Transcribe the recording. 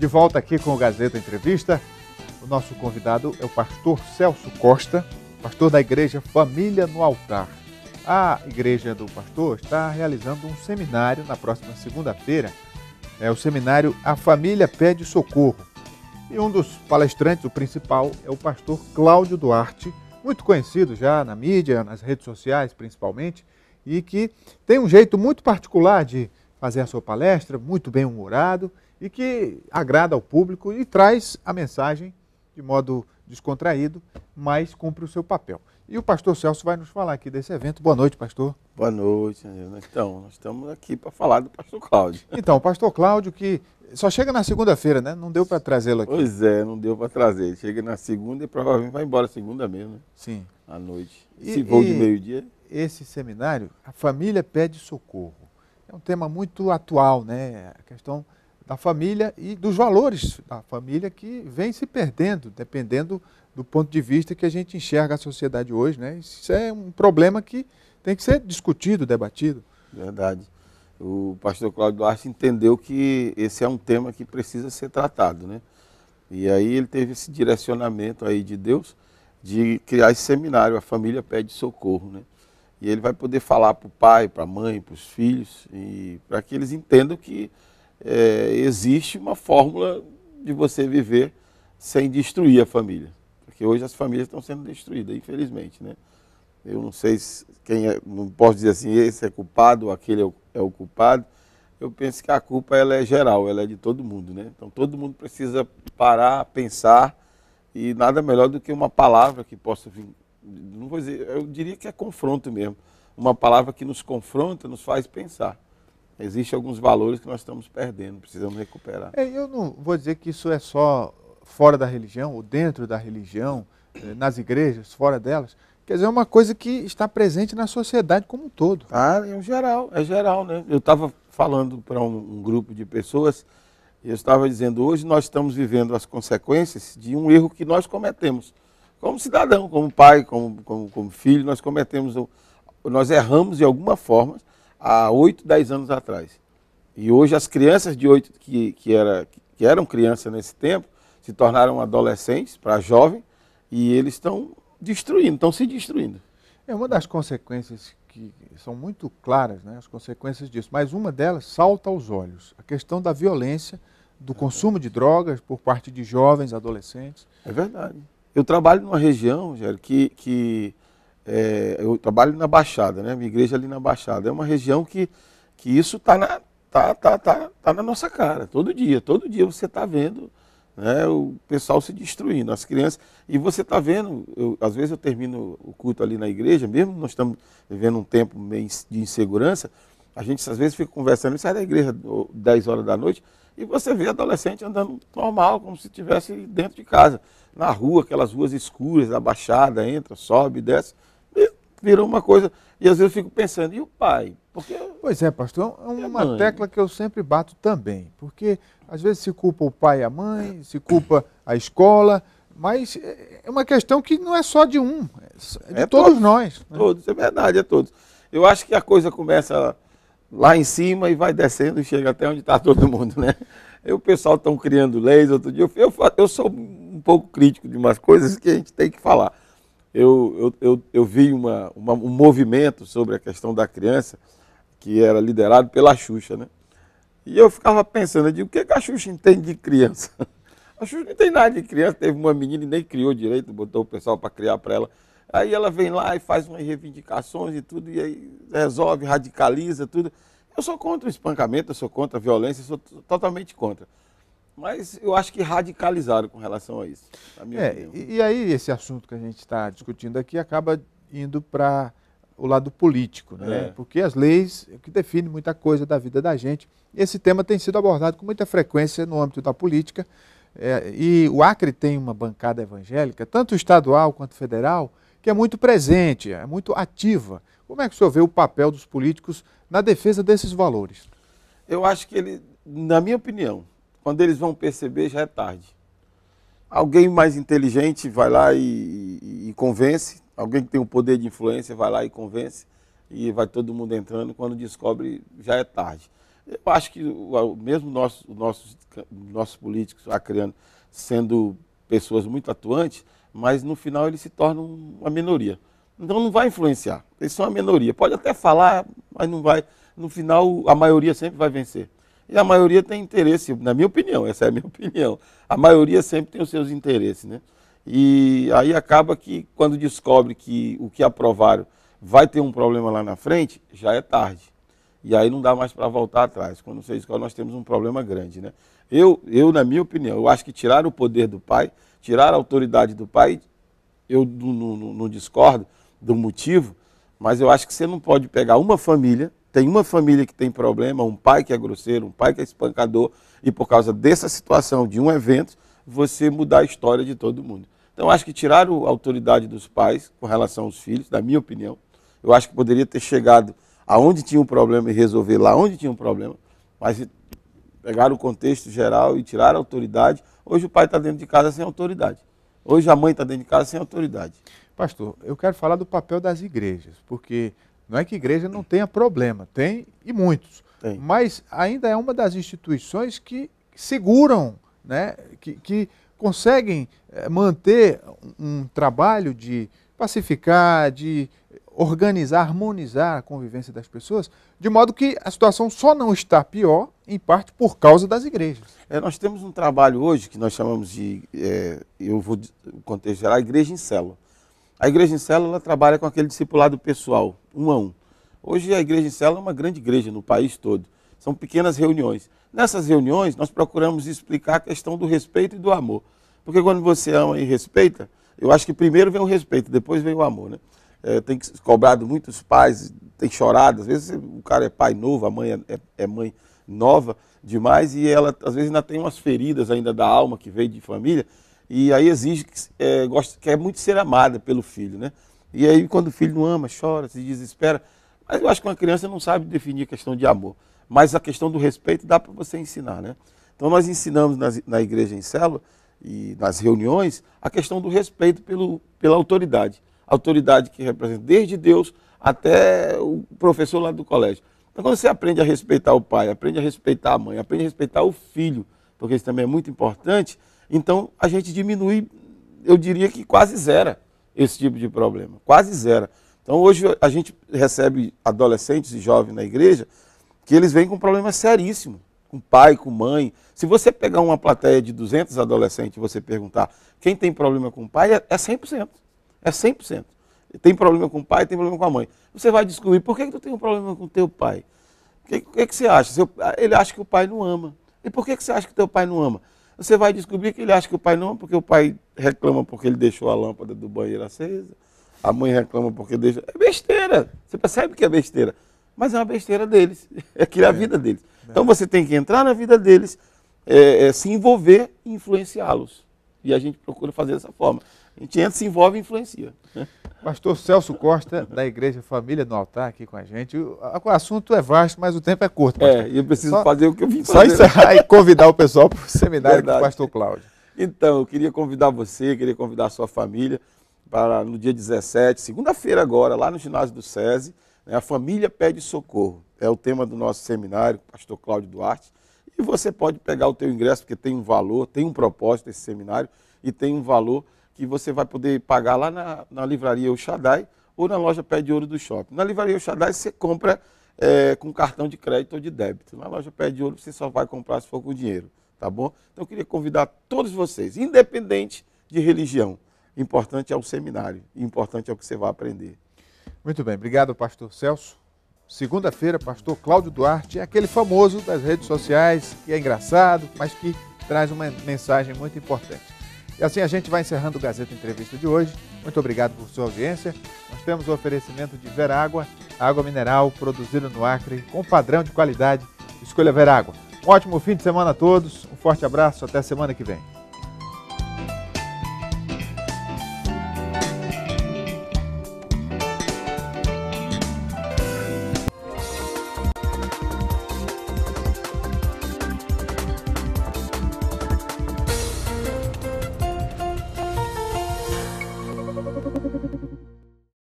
De volta aqui com o Gazeta Entrevista. O nosso convidado é o pastor Celso Costa, pastor da Igreja Família no Altar. A Igreja do Pastor está realizando um seminário na próxima segunda-feira. É o seminário A Família Pede Socorro. E um dos palestrantes, o principal, é o pastor Cláudio Duarte, muito conhecido já na mídia, nas redes sociais principalmente, e que tem um jeito muito particular de fazer a sua palestra, muito bem-humorado, e que agrada ao público e traz a mensagem de modo descontraído, mas cumpre o seu papel. E o pastor Celso vai nos falar aqui desse evento. Boa noite, pastor. Boa noite. Então, nós estamos aqui para falar do pastor Cláudio. Então, o pastor Cláudio, que só chega na segunda-feira, né? Não deu para trazê-lo aqui. Pois é, não deu para trazer. Ele chega na segunda e provavelmente vai embora segunda mesmo, né? Sim. À noite. Esse voo de meio-dia. Esse seminário, A Família Pede Socorro. É um tema muito atual, né? A questão da família e dos valores da família que vem se perdendo, dependendo do ponto de vista que a gente enxerga a sociedade hoje, né? Isso é um problema que tem que ser discutido, debatido. Verdade. O pastor Cláudio Duarte entendeu que esse é um tema que precisa ser tratado, né? E aí ele teve esse direcionamento aí de Deus de criar esse seminário, A Família Pede Socorro, né? E ele vai poder falar para o pai, para a mãe, para os filhos, e para que eles entendam que existe uma fórmula de você viver sem destruir a família. Porque hoje as famílias estão sendo destruídas, infelizmente, né? Eu não sei quem é, não posso dizer assim, esse é culpado, ou aquele é o culpado. Eu penso que a culpa ela é geral, ela é de todo mundo, né? Então todo mundo precisa parar, pensar, e nada melhor do que uma palavra que possa vir, não vou dizer, eu diria que é confronto mesmo. Uma palavra que nos confronta, nos faz pensar. Existem alguns valores que nós estamos perdendo, precisamos recuperar. Eu não vou dizer que isso é só fora da religião, ou dentro da religião, nas igrejas, fora delas. Quer dizer, é uma coisa que está presente na sociedade como um todo. É geral, né? Eu estava falando para um grupo de pessoas, e eu estava dizendo, hoje nós estamos vivendo as consequências de um erro que nós cometemos. Como cidadão, como pai, como filho, nós erramos de alguma forma há 8, 10 anos atrás. E hoje as crianças de 8, que eram crianças nesse tempo, se tornaram adolescentes para jovem, e eles estão se destruindo. É uma das consequências que são muito claras, né, as consequências disso, mas uma delas salta aos olhos, a questão da violência, do consumo de drogas por parte de jovens, adolescentes. É verdade. Eu trabalho numa região, Gério, eu trabalho na Baixada, né? Minha igreja ali na Baixada. É uma região que isso está na nossa cara, todo dia você está vendo, né, o pessoal se destruindo, as crianças. E você está vendo, às vezes eu termino o culto ali na igreja, mesmo nós estamos vivendo um tempo meio de insegurança, a gente às vezes fica conversando, sai da igreja 10 horas da noite, e você vê adolescente andando normal, como se estivesse dentro de casa, na rua, aquelas ruas escuras, da Baixada, entra, sobe, desce, e virou uma coisa. E às vezes eu fico pensando, e o pai? Porque, pois é, pastor, é uma tecla que eu sempre bato também, porque às vezes se culpa o pai e a mãe, se culpa a escola, mas é uma questão que não é só de um, é de todos nós. Né? Todos, é verdade, é todos. Eu acho que a coisa começa lá em cima e vai descendo e chega até onde está todo mundo, né? E o pessoal estão criando leis, outro dia eu sou um pouco crítico de umas coisas que a gente tem que falar. Eu vi um movimento sobre a questão da criança que era liderado pela Xuxa, né? E eu ficava pensando, eu digo, o que a Xuxa entende de criança? A Xuxa não tem nada de criança, teve uma menina e nem criou direito, botou o pessoal para criar para ela. Aí ela vem lá e faz umas reivindicações e tudo, e aí resolve, radicaliza tudo. Eu sou contra o espancamento, eu sou contra a violência, eu sou totalmente contra. Mas eu acho que radicalizaram com relação a isso. Na minha opinião. E aí esse assunto que a gente está discutindo aqui acaba indo para o lado político, né? Porque as leis é o que definem muita coisa da vida da gente. Esse tema tem sido abordado com muita frequência no âmbito da política. E o Acre tem uma bancada evangélica, tanto estadual quanto federal, que é muito presente, é muito ativa. Como é que o senhor vê o papel dos políticos na defesa desses valores? Eu acho que na minha opinião, quando eles vão perceber, já é tarde. Alguém mais inteligente vai lá e convence, alguém que tem o poder de influência vai lá e convence, e vai todo mundo entrando, quando descobre, já é tarde. Eu acho que mesmo nossos políticos acreanos sendo pessoas muito atuantes, mas no final eles se tornam uma minoria. Então não vai influenciar, eles são uma minoria. Pode até falar, mas não vai. No final, a maioria sempre vai vencer. E a maioria tem interesse, na minha opinião, essa é a minha opinião. A maioria sempre tem os seus interesses, né? E aí acaba que, quando descobre que o que aprovaram vai ter um problema lá na frente, já é tarde. E aí não dá mais para voltar atrás. Quando você escolhe, nós temos um problema grande, né? Eu, na minha opinião, eu acho que tirar o poder do pai, tirar a autoridade do pai, eu não discordo do motivo, mas eu acho que você não pode pegar uma família, tem uma família que tem problema, um pai que é grosseiro, um pai que é espancador, e por causa dessa situação, de um evento, você mudar a história de todo mundo. Então, eu acho que tirar a autoridade dos pais com relação aos filhos, na minha opinião, eu acho que poderia ter chegado aonde tinha um problema e resolver lá onde tinha um problema, mas pegar o contexto geral e tirar a autoridade. Hoje o pai está dentro de casa sem autoridade. Hoje a mãe está dentro de casa sem autoridade. Pastor, eu quero falar do papel das igrejas, porque não é que a igreja não tenha problema, tem e muitos, Tem. mas ainda é uma das instituições que seguram, né, que conseguem manter um trabalho de pacificar, de organizar, harmonizar a convivência das pessoas, de modo que a situação só não está pior, em parte por causa das igrejas. Nós temos um trabalho hoje que nós chamamos de, eu vou contextualizar, a igreja em célula. A igreja em célula trabalha com aquele discipulado pessoal, 1 a 1. Hoje a igreja em célula é uma grande igreja no país todo. São pequenas reuniões. Nessas reuniões nós procuramos explicar a questão do respeito e do amor. Porque quando você ama e respeita, eu acho que primeiro vem o respeito, depois vem o amor, né? Tem cobrado muitos pais, tem chorado, às vezes o cara é pai novo, a mãe é mãe nova demais e ela às vezes ainda tem umas feridas ainda da alma que veio de família e aí exige, quer muito ser amada pelo filho, né? E aí quando o filho não ama, chora, se desespera, mas eu acho que uma criança não sabe definir a questão de amor, mas a questão do respeito dá para você ensinar, né? Então nós ensinamos na igreja em célula e nas reuniões a questão do respeito pela autoridade. Autoridade que representa desde Deus até o professor lá do colégio. Então, quando você aprende a respeitar o pai, aprende a respeitar a mãe, aprende a respeitar o filho, porque isso também é muito importante, então a gente diminui, eu diria que quase zera esse tipo de problema, quase zera. Então, hoje a gente recebe adolescentes e jovens na igreja que eles vêm com problemas seríssimos, com pai, com mãe. Se você pegar uma plateia de 200 adolescentes e você perguntar quem tem problema com o pai, é 100%. É 100%. Tem problema com o pai, tem problema com a mãe. Você vai descobrir por que tu tem um problema com o teu pai. O que você acha? Ele acha que o pai não ama. E por que você acha que o teu pai não ama? Você vai descobrir que ele acha que o pai não ama porque o pai reclama porque ele deixou a lâmpada do banheiro acesa. A mãe reclama porque deixa... É besteira. Você percebe que é besteira. Mas é uma besteira deles. É aquilo, a vida deles. Então você tem que entrar na vida deles, se envolver e influenciá-los. E a gente procura fazer dessa forma. A gente entra, se envolve e influencia. Pastor Celso Costa, da Igreja Família no Altar, aqui com a gente. O assunto é vasto, mas o tempo é curto, pastor. E eu preciso fazer o que eu vim fazer. Só encerrar e convidar o pessoal para o seminário com o pastor Cláudio. Então, eu queria convidar você, queria convidar a sua família para no dia 17, segunda-feira agora, lá no ginásio do SESI, né, a família pede socorro. É o tema do nosso seminário, pastor Cláudio Duarte. E você pode pegar o teu ingresso, porque tem um valor, tem um propósito esse seminário, e tem um valor que você vai poder pagar lá na livraria El Shaddai ou na loja Pé de Ouro do shopping. Na livraria El Shaddai você compra com cartão de crédito ou de débito. Na loja Pé de Ouro você só vai comprar se for com dinheiro, tá bom? Então eu queria convidar todos vocês, independente de religião. Importante é o seminário, importante é o que você vai aprender. Muito bem, obrigado, pastor Celso. Segunda-feira, pastor Cláudio Duarte, é aquele famoso das redes sociais, que é engraçado, mas que traz uma mensagem muito importante. E assim a gente vai encerrando o Gazeta Entrevista de hoje. Muito obrigado por sua audiência. Nós temos o oferecimento de Verágua, água mineral produzida no Acre, com padrão de qualidade. Escolha Verágua. Um ótimo fim de semana a todos. Um forte abraço. Até semana que vem.